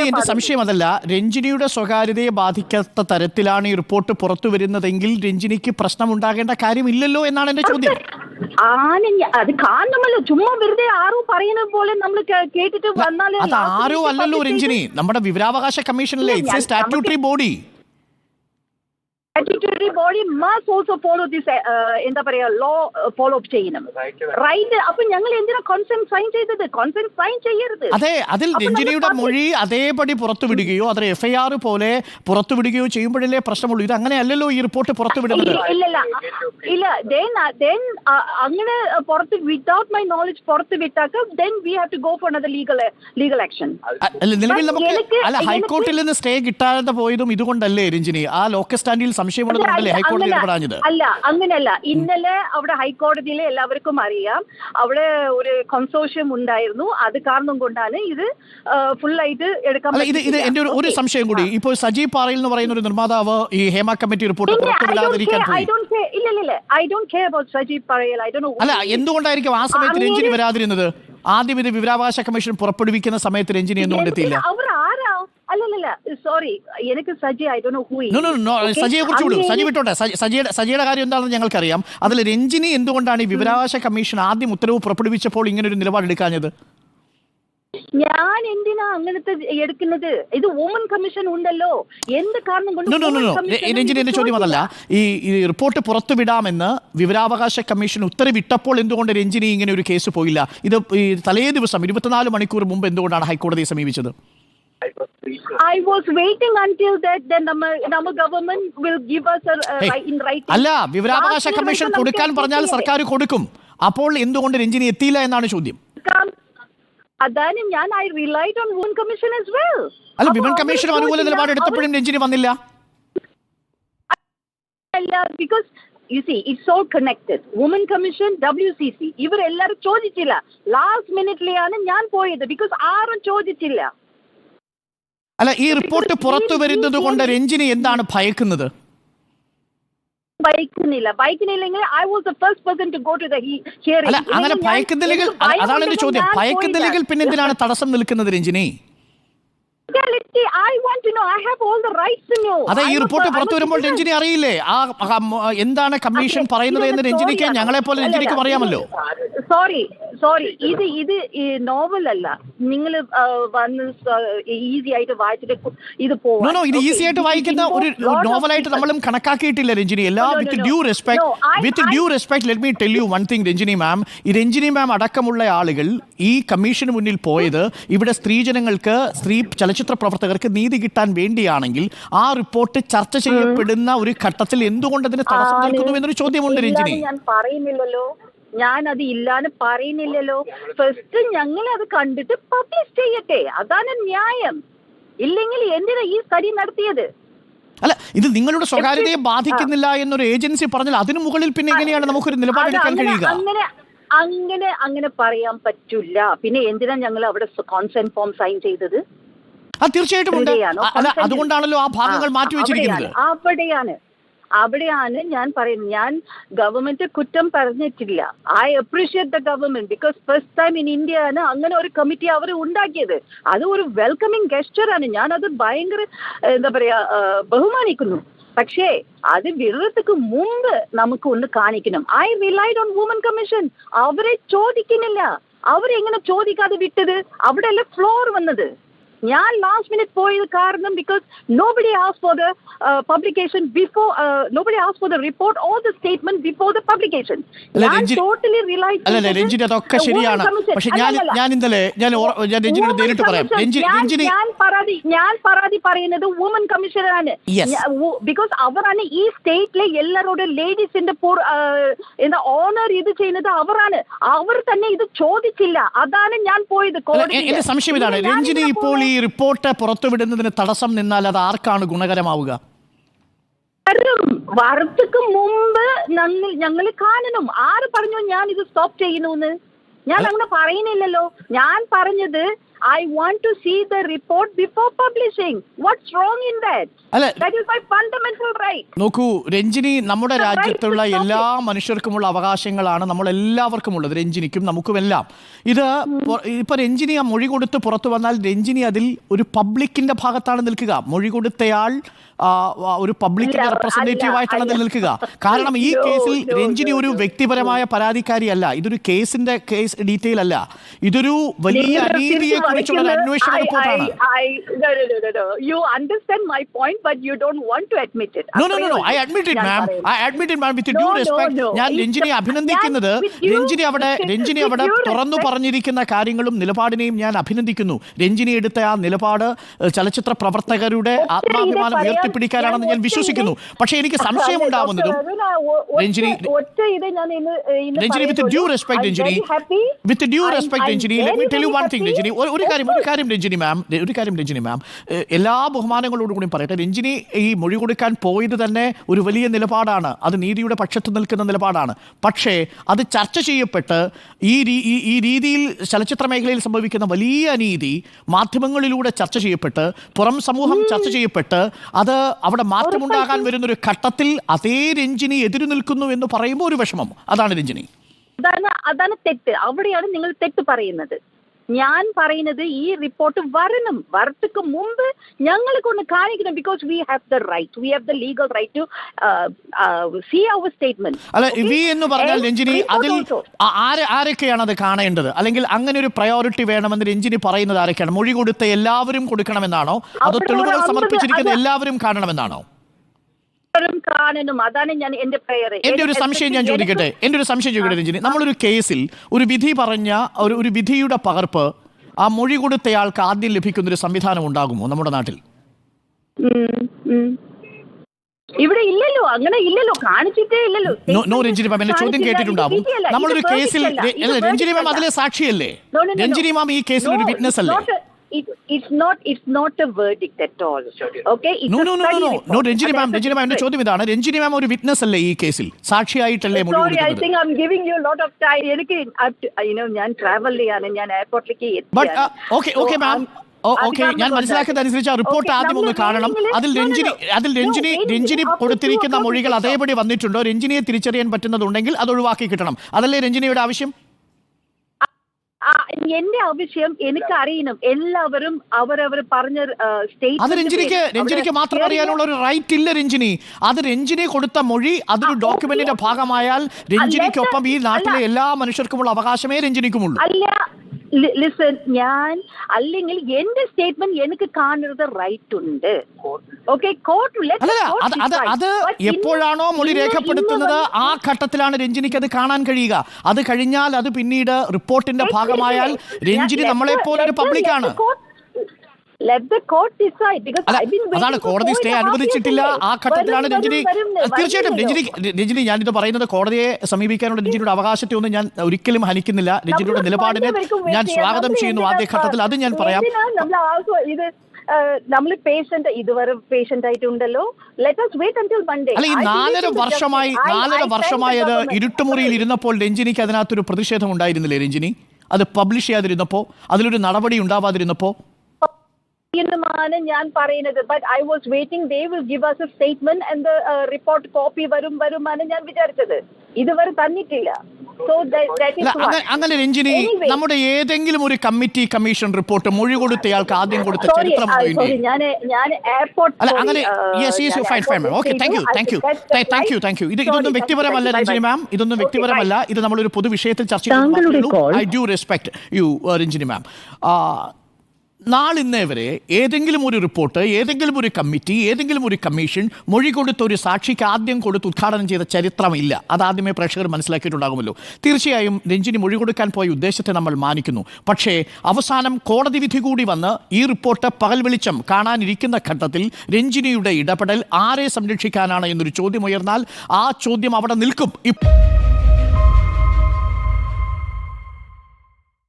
എന്റെ സംശയം അതല്ല, രഞ്ജിനിയുടെ സ്വകാര്യതയെ ബാധിക്കാത്ത തരത്തിലാണ് ഈ റിപ്പോർട്ട് പുറത്തു വരുന്നതെങ്കിൽ രഞ്ജിനിക്ക് പ്രശ്നം ഉണ്ടാകേണ്ട കാര്യമില്ലല്ലോ എന്നാണ് എന്റെ ചോദ്യം. അത് കാണുമല്ലോ, ചുമ്മാ വെറുതെ ആരോ പറയുന്നത് പോലെ നമ്മൾ കേട്ടിട്ട് വന്നാൽ അത് ആരോ അല്ലല്ലോ രഞ്ജിനി, നമ്മുടെ വിവരാവകാശ കമ്മീഷനിലെ it's a statutory body. Statutory body must also follow this എന്താ പറയാ ലോ ഫോളോ അപ്പ് ചെയ്യണം, റൈറ്റ്? അപ്പൊ ഞങ്ങൾ എന്തിനാ കോൺസെന്റ് സൈൻ ചെയ്തത്? കോൺസെന്റ് സൈൻ ചെയ്യരുത്. അതെ, അതിൽ രഞ്ജിനിയുടെ മൊഴി അതേപടി പുറത്തുവിടുകയോ അത് FIR പോലെ പുറത്തുവിടുകയോ ചെയ്യുമ്പോഴല്ലേ പ്രശ്നമുള്ളൂ. ഇത് അങ്ങനെയല്ലല്ലോ ഈ റിപ്പോർട്ട് പുറത്തുവിടുന്നത്. ഇല്ല അങ്ങനെ പുറത്ത് വിത്തൗട്ട് മൈ നോളജ് പുറത്ത് വിട്ടാക്ക then we have to go for another legal action. നിലവിൽ നമുക്ക് ഹൈക്കോർട്ടിൽ നിന്ന് സ്റ്റേ കിട്ടാതെ പോയതും ഇതുകൊണ്ടല്ലേ രഞ്ജിനി? ആ ലോക്കൽ സ്റ്റാൻഡിൽ സംശയമുള്ളതുകൊണ്ടല്ലേ ഹൈക്കോടതി ഇടപെടാഞ്ഞത്? അല്ല, അങ്ങനെയല്ല. ഇന്നലെ അവിടെ ഹൈക്കോടതിയിൽ എല്ലാവർക്കും അറിയാം, അവിടെ ഒരു കൺസോർഷ്യം ഉണ്ടായിരുന്നു. അത് കാരണം കൊണ്ടാണ് ഇത് ഫുൾ ആയിട്ട് എടുക്കാൻ. ഇത് എന്റെ ഒരു സംശയം കൂടി. ഇപ്പോൾ സജീവ് പാറയിൽ എന്ന് പറയുന്ന ഒരു നിർമ്മാതാവ് ഈ ഹേമ കമ്മിറ്റി റിപ്പോർട്ട് പുറത്തുവിടാതിരിക്കാൻ പോയി. അല്ല, എന്തുകൊണ്ടായിരിക്കും ആ സമയത്ത് രഞ്ജിനി വരാതിരുന്നത്? ആദ്യം ഇത് വിവരാവകാശ കമ്മീഷൻ പുറപ്പെടുവിക്കുന്ന സമയത്ത് രഞ്ജിനി എന്തുകൊണ്ട് എത്തിയില്ല? അല്ലല്ല, സോറി, എനിക്ക് Saji I don't know who is. സജിയെ കുറിച്ച് വിടും, സജി വിട്ടോട്ടെ. സജിയുടെ കാര്യം എന്താണെന്ന് ഞങ്ങൾക്കറിയാം. അതിൽ രഞ്ജിനി എന്തുകൊണ്ടാണ് ഈ വിവരാവകാശ കമ്മീഷൻ ആദ്യം ഉത്തരവ് പുറപ്പെടുവിച്ചപ്പോൾ ഇങ്ങനെ ഒരു നിലപാടെടുക്കാഞ്ഞത്? ഞാൻ എന്തിനാ അങ്ങനത്തെ എടുക്കുന്നത്? ഇത് വുമൺ കമ്മീഷൻ ഉണ്ടല്ലോ, എന്ത് കാരണം കൊണ്ട്? രഞ്ജിനി, എന്റെ ചോദ്യം അതല്ല. ഈ റിപ്പോർട്ട് പുറത്തുവിടാമെന്ന് വിവരാവകാശ കമ്മീഷൻ ഉത്തരവിട്ടപ്പോൾ എന്തുകൊണ്ട് രഞ്ജിനി ഇങ്ങനെ ഒരു കേസ് പോയില്ല? ഇത് ഈ തലേ ദിവസം 24 മണിക്കൂർ മുമ്പ് എന്തുകൊണ്ടാണ് ഹൈക്കോടതിയെ സമീപിച്ചത്? I was waiting until that then our government will give us in writing. അല്ല, വിവരാവകാശ കമ്മീഷൻ കൊടുക്കാൻ പറഞ്ഞാൽ സർക്കാർ കൊടുക്കും. അപ്പോൾ എന്തുകൊണ്ട് രഞ്ജിനി എത്തിയില്ല എന്നാണ് ചോദ്യം. അതാണ് ഞാൻ I relied on women commission as well. അല്ല, വിമൻ കമ്മീഷൻ അനുകൂല നിലപാടെടുത്തപ്പോഴും രഞ്ജിനി വന്നില്ല. അല്ല, because you see it's so connected. Women commission, WCC ഇവരെല്ലാരും ചോദിച്ചില്ല. ലാസ്റ്റ് മിനിറ്റിലാണ് ഞാൻ പോയത്, ബിക്കോസ് ആരും ചോദിച്ചില്ല. അല്ല, ഈ റിപ്പോർട്ട് പുറത്തു വരുന്നത് കൊണ്ട് രഞ്ജിനി എന്താണ് ഭയക്കുന്നത്? ഭയക്കുന്നില്ലെങ്കിൽ I was the first person to go to the hearing. അല്ല, അങ്ങനെ ഭയക്കുന്നില്ലെങ്കിൽ, അതാണ് എന്റെ ചോദ്യം, ഭയക്കുന്നില്ലെങ്കിൽ പിന്നെ എന്തിനാണ് തടസ്സം നിൽക്കുന്നത് Ranjini? I want to know. I have all the rights to know. അതെ, ഈ റിപ്പോർട്ട് പുറത്തു വരുമ്പോൾ രഞ്ജിനി അറിയില്ലേ ആ എന്താണ് കമ്മീഷൻ പറയുന്നത് എന്ന്? രഞ്ജിനിക്ക് ഞങ്ങളെ പോലെ രഞ്ജിനിക്കും അറിയാമല്ലോ. സോറി, ഇത് നോവൽ അല്ല. നിങ്ങൾ വന്ന് ഈസി ആയിട്ട് വായിച്ചിട്ട് ഇത് പോകും. ഇത് ഈസി ആയിട്ട് വായിക്കുന്ന ഒരു നോവലായിട്ട് നമ്മളും കണക്കാക്കിയിട്ടില്ല രഞ്ജിനി. എല്ലാ with due respect let me tell you one thing Ranjini ma'am. ഈ രഞ്ജിനി മാം അടക്കമുള്ള ആളുകൾ ഈ കമ്മീഷന് മുന്നിൽ പോയത് ഇവിടെ സ്ത്രീജനങ്ങൾക്ക്, സ്ത്രീ ചലച്ചിത്ര പ്രവർത്തകർക്ക് നീതി കിട്ടാൻ വേണ്ടിയാണെങ്കിൽ ആ റിപ്പോർട്ട് ചർച്ച ചെയ്യപ്പെടുന്ന ഒരു ഘട്ടത്തിൽ എന്തുകൊണ്ട് അതിന് തടസ്സം നിൽക്കുന്നു എന്നൊരു ചോദ്യമുണ്ട് രഞ്ജിനി. ഞാൻ പറയുന്നില്ലല്ലോ, ഞാൻ അത് ഇല്ലാന്ന് പറയുന്നില്ലല്ലോ. ഫസ്റ്റ് ഞങ്ങൾ അത് കണ്ടിട്ട് പബ്ലിഷ് ചെയ്യട്ടെ, അതാണ് ന്യായം. ഇല്ലെങ്കിൽ എന്തിനാ ഈ സ്റ്റഡി നടത്തിയത്? അല്ല, ഇത് നിങ്ങളുടെ സ്വകാര്യതയെ ബാധിക്കുന്നില്ല എന്നൊരു ഏജൻസി പറഞ്ഞാൽ അതിനു മുകളിൽ പിന്നെ എങ്ങനെയാണ് നമുക്കൊരു നിലപാടെടുക്കാൻ കഴിയുക? അങ്ങനെ പറയാൻ പറ്റില്ല. പിന്നെ എന്തിനാ ഞങ്ങൾ അവിടെ കോൺസെന്റ് ഫോം സൈൻ ചെയ്തത്? തീർച്ചയായിട്ടും ഉണ്ട്. അല്ല, അതുകൊണ്ടാണല്ലോ ആ ഭാഗങ്ങൾ മാറ്റിവെച്ചിരിക്കുന്നത്. അവിടെയാണ് ഞാൻ പറയുന്നത്. ഞാൻ ഗവൺമെന്റ് കുറ്റം പറഞ്ഞിട്ടില്ല. I appreciate the government, because first time in India ആണ് അങ്ങനെ ഒരു കമ്മിറ്റി അവർ ഉണ്ടാക്കിയത്. അത് ഒരു വെൽക്കമിങ് ഗെസ്റ്ററാണ്. ഞാൻ അത് ഭയങ്കര എന്താ പറയാ ബഹുമാനിക്കുന്നു. പക്ഷേ അത് വിടുന്നതിന് മുമ്പ് നമുക്ക് ഒന്ന് കാണിക്കണം. I relied on woman commission. അവരെ ചോദിക്കുന്നില്ല. അവരെങ്ങനെ ചോദിക്കാതെ വിട്ടത്? അവിടെയല്ലേ ഫ്ലോർ വന്നത്. ഞാൻ ലാസ്റ്റ് മിനിറ്റ് പോയത് കാരണം because nobody asked for the publication before, nobody asked for the report or the statement before the publication. ഞാൻ totally relied. അല്ല രഞ്ജിനി, അതൊക്കെ ശരിയാണ്. പക്ഷെ ഞാൻ ഇന്നലെ രഞ്ജിനിയോട് നേരിട്ട് പറയാം. ഞാൻ പരാതി പറയുന്നത് വുമൻ കമ്മീഷനാണ്. ബിക്കോസ് അവരാണ് ഈ സ്റ്റേറ്റിലെ എല്ലാവരുടെ ലേഡീസിന്റെ എന്താ ഓണർ ഇത് ചെയ്യുന്നത് അവരാണ്. അവർ തന്നെ ഇത് ചോദിച്ചില്ല. അതാണ് ഞാൻ പോയത്. എന്റെ സംശയം ഇതാണ് രഞ്ജിനി, ഇപ്പോൾ ഈ റിപ്പോർട്ട് പുറത്തുവിടുന്നതിന് തടസ്സം നിന്നാൽ അത് ആർക്കാണ് ഗുണകരമാവുക? വാർത്തക്ക് മുമ്പ് ഞങ്ങൾ കാണണം. ആര് പറഞ്ഞു ഞാൻ ഇത് സ്റ്റോപ്പ് ചെയ്യുന്നു? ഞാൻ അങ്ങനെ പറയുന്നില്ലല്ലോ. ഞാൻ പറഞ്ഞത് I want to see the report before publishing. What's wrong in that? അല്ല, That is my fundamental right. നോക്കൂ രഞ്ജിനി, നമ്മുടെ The right രാജ്യത്തുള്ള to stop എല്ലാ മനുഷ്യർക്കുമുള്ള അവകാശങ്ങളാണ് നമ്മൾ എല്ലാവർക്കും ഉള്ളത്, രഞ്ജിനിക്കും നമുക്കുമെല്ലാം. ഇത് ഇപ്പൊ രഞ്ജിനി ആ മൊഴി കൊടുത്ത് പുറത്തു വന്നാൽ രഞ്ജിനി അതിൽ ഒരു പബ്ലിക്കിന്റെ ഭാഗത്താണ് നിൽക്കുക. മൊഴി കൊടുത്തയാൾ ഒരു പബ്ലിക്കിന്റെ റെപ്രസെന്റേറ്റീവ് ആയിട്ടാണ് അതിൽ നിൽക്കുക. കാരണം ഈ കേസിൽ രഞ്ജിനി ഒരു വ്യക്തിപരമായ പരാതിക്കാരിയല്ല. ഇതൊരു കേസ് ഡീറ്റെയിൽ അല്ല. ഇതൊരു വലിയ അനീതിയെ കുറിച്ചുള്ള ഒരു അന്വേഷണ റിപ്പോർട്ടാണ്. No. You understand my point, but you don't want to admit it. No. I admit it, ma'am. With due respect. ഞാൻ രഞ്ജിനിയെ അഭിനന്ദിക്കുന്നത്, രഞ്ജിനി അവിടെ തുറന്നു പറഞ്ഞിരിക്കുന്ന കാര്യങ്ങളും നിലപാടിനെയും ഞാൻ അഭിനന്ദിക്കുന്നു. രഞ്ജിനി എടുത്ത ആ നിലപാട് ചലച്ചിത്ര പ്രവർത്തകരുടെ ആത്മാഭിമാനം ഉയർത്തിപ്പിടിക്കാനാണെന്ന് ഞാൻ വിശ്വസിക്കുന്നു. പക്ഷേ എനിക്ക് സംശയമുണ്ടാവുന്നതും Ranjini, with due respect, Ranjini, let me tell you one thing, Ranjini. ഒരു കാര്യം രഞ്ജിനി മാം, എല്ലാ ബഹുമാനങ്ങളോടും കൂടി പറയട്ടെ. രഞ്ജിനി ഈ മൊഴി കൊടുക്കാൻ പോയത് തന്നെ ഒരു വലിയ നിലപാടാണ്. അത് നീതിയുടെ പക്ഷത്ത് നിൽക്കുന്ന നിലപാടാണ്. പക്ഷേ അത് ചർച്ച ചെയ്യപ്പെട്ട് ഈ രീതിയിൽ ചലച്ചിത്ര മേഖലയിൽ സംഭവിക്കുന്ന വലിയ അനീതി മാധ്യമങ്ങളിലൂടെ ചർച്ച ചെയ്യപ്പെട്ട്, പുറം സമൂഹം ചർച്ച ചെയ്യപ്പെട്ട്, അത് അവിടെ മാറ്റമുണ്ടാകാൻ വരുന്നൊരു ഘട്ടത്തിൽ അതേ രഞ്ജിനി എതിരു നിൽക്കുന്നു എന്ന് പറയുമ്പോൾ ഒരു വിഷമം. അതാണ് രഞ്ജിനി. അതാണ് തെറ്റ്. അവിടെയാണ് നിങ്ങൾ തെറ്റ് പറയുന്നത്. ഞാൻ പറയുന്നത് ഈ റിപ്പോർട്ട് വരത്തുക്ക് മുമ്പ് ഞങ്ങളെ കൊണ്ട് കാണിക്കണം. Because we have the legal right to see അവർ സ്റ്റേറ്റ്മെന്റ്. അല്ല, വി എന്ന് പറഞ്ഞാൽ രഞ്ജിനി, അതിൽ ആരൊക്കെയാണ് അത് കാണേണ്ടത്? അല്ലെങ്കിൽ അങ്ങനെ ഒരു പ്രയോറിറ്റി വേണമെന്ന് രഞ്ജിനി പറയുന്നത് ആരൊക്കെയാണ്? മൊഴി കൊടുത്ത എല്ലാവരും കൊടുക്കണമെന്നാണോ, അതോ തെളിവുകൾ സമർപ്പിച്ചിരിക്കുന്ന എല്ലാവരും കാണണമെന്നാണോ? കാണണം. അതാണ് ഞാൻ എന്റെ പ്രയർ. എന്റെ ഒരു സംശയം ഞാൻ ചോദിക്കട്ടെ രഞ്ജിനി. നമ്മളൊരു കേസിൽ ഒരു വിധി പറഞ്ഞ ഒരു വിധിയുടെ പകർപ്പ് ആ മൊഴി കൊടുത്തയാൾക്ക് ആദ്യം ലഭിക്കുന്നൊരു സംവിധാനം ഉണ്ടാകുമോ നമ്മുടെ നാട്ടിൽ? ഇവിടെ ഇല്ലല്ലോ, അങ്ങനെ ഇല്ലല്ലോ, കാണിച്ചിട്ടേ ഇല്ലല്ലോ. നോ രഞ്ജിനി മാം, എന്റെ ചോദ്യം കേട്ടിട്ടുണ്ടാവും. നമ്മളൊരു കേസിൽ രഞ്ജിനി മാം അതിലെ സാക്ഷിയല്ലേ? രഞ്ജിനി മാം ഈ കേസിൽ ഒരു വിറ്റ്നസ് അല്ലേ? It's not a verdict at all. Okay? No, Ranjini മാം, എന്റെ ചോദ്യം ഇതാണ്. രഞ്ജിനി മാം ഒരു വിറ്റ്നസ് അല്ലേ ഈ കേസിൽ? സാക്ഷിയായിട്ടല്ലേ മൊഴി കൊടുക്കുന്നത്? I think I'm giving you a lot of time. എനിക്ക് ഞാൻ ട്രാവൽ ചെയ്യാണ്, ഞാൻ എയർപോർട്ടിലേക്ക് ഓക്കെ മാം, ഓക്കെ, ഞാൻ മനസ്സിലാക്കുന്നത് അനുസരിച്ച് ആ റിപ്പോർട്ട് ആദ്യം ഒന്ന് കാണണം. അതിൽ രഞ്ജിനി കൊടുത്തിരിക്കുന്ന മൊഴികൾ അതേപടി വന്നിട്ടുണ്ടോ? രഞ്ജിനിയെ തിരിച്ചറിയാൻ പറ്റുന്നതുണ്ടെങ്കിൽ അത് ഒഴിവാക്കി കിട്ടണം. അതല്ലേ രഞ്ജിനിയുടെ ആവശ്യം? എന്റെ ആവശ്യം എനിക്ക് അറിയണം. എല്ലാവരും അവരവർ പറഞ്ഞ അത് രഞ്ജിനിക്ക് മാത്രം അറിയാനുള്ള ഒരു റൈറ്റ് ഇല്ല രഞ്ജിനി. അത് രഞ്ജിനി കൊടുത്ത മൊഴി അതൊരു ഡോക്യുമെന്റിന്റെ ഭാഗമായാൽ രഞ്ജിനിക്കൊപ്പം ഈ നാട്ടിലെ എല്ലാ മനുഷ്യർക്കുമുള്ള അവകാശമേ രഞ്ജിനിക്കുമുള്ളൂ. ലിസൺ, അല്ലെങ്കിൽ എന്റെ സ്റ്റേറ്റ്മെന്റ് എനിക്ക് കാണുന്നത് റൈറ്റ് ഉണ്ട്. ഓക്കെ, അത് എപ്പോഴാണോ മൊഴി രേഖപ്പെടുത്തുന്നത് ആ ഘട്ടത്തിലാണ് രഞ്ജിനിക്ക് അത് കാണാൻ കഴിയുക. അത് കഴിഞ്ഞാൽ അത് പിന്നീട് റിപ്പോർട്ടിന്റെ ഭാഗമായാൽ രഞ്ജിനി നമ്മളെ പോലെ ഒരു പബ്ലിക്കാണ്. അതാണ് കോടതി സ്റ്റേ അനുവദിച്ചിട്ടില്ല. ആ ഘട്ടത്തിലാണ് രഞ്ജിനി. തീർച്ചയായിട്ടും രഞ്ജിനി, ഞാനിത് പറയുന്നത് കോടതിയെ സമീപിക്കാനുള്ള രഞ്ജിനിയുടെ അവകാശത്തെ ഒന്നും ഞാൻ ഒരിക്കലും ഹനിക്കുന്നില്ല. രഞ്ജിനിയുടെ നിലപാടിനെ ഞാൻ സ്വാഗതം ചെയ്യുന്നു ആദ്യഘട്ടത്തിൽ. അത് ഞാൻ പറയാം. നമ്മൾ ഇതുവരെ പേഷ്യന്റ് ആയിട്ടുണ്ടല്ലോ. അല്ല, ഈ 4.5 വർഷമായി അത് ഇരുട്ടുമുറിയിൽ ഇരുന്നപ്പോൾ രഞ്ജിനിക്ക് അതിനകത്തൊരു പ്രതിഷേധം ഉണ്ടായിരുന്നില്ലേ രഞ്ജിനി? അത് പബ്ലിഷ് ചെയ്യാതിരുന്നപ്പോ, അതിലൊരു നടപടി ഉണ്ടാവാതിരുന്നപ്പോ? ഞാൻ പറയുന്നത്, but I was waiting they will give us a statement and the report copy വരുമാണ് ഞാൻ വിചാരിച്ചത്. ഇതുവരെ തന്നിട്ടില്ല. So that is why. അങ്ങനെ രഞ്ജിനി, നമ്മുടെ ഏതെങ്കിലും ഒരു കമ്മീഷൻ റിപ്പോർട്ട് മൊഴി കൊടുത്തയാൾക്ക് ആദ്യം കൊടുത്ത ചരിത്രം ഞാൻ എയർപോർട്ട് താങ്ക് യു. ഇതൊന്നും വ്യക്തിപരമല്ല രഞ്ജിനി മാം, ഇതൊന്നും വ്യക്തിപരമല്ല. ഇത് നമ്മളൊരു പൊതുവിഷയത്തിൽ ചർച്ച ചെയ്യുന്നു. I do respect you Ranjini ma'am. നാളിന്നേ വരെ ഏതെങ്കിലും ഒരു റിപ്പോർട്ട്, ഏതെങ്കിലും ഒരു കമ്മിറ്റി, ഏതെങ്കിലും ഒരു കമ്മീഷൻ മൊഴി കൊടുത്ത ഒരു സാക്ഷിക്ക് ആദ്യം കൊടുത്ത് ഉദ്ഘാടനം ചെയ്ത ചരിത്രമില്ല. അതാദ്യമേ പ്രേക്ഷകർ മനസ്സിലാക്കിയിട്ടുണ്ടാകുമല്ലോ. തീർച്ചയായും രഞ്ജിനി മൊഴി കൊടുക്കാൻ പോയ ഉദ്ദേശത്തെ നമ്മൾ മാനിക്കുന്നു. പക്ഷേ അവസാനം കോടതി വിധി കൂടി വന്ന് ഈ റിപ്പോർട്ട് പകൽ വെളിച്ചം കാണാനിരിക്കുന്ന ഘട്ടത്തിൽ രഞ്ജിനിയുടെ ഇടപെടൽ ആരെ സംരക്ഷിക്കാനാണ് എന്നൊരു ചോദ്യം ഉയർന്നാൽ ആ ചോദ്യം അവിടെ നിൽക്കും.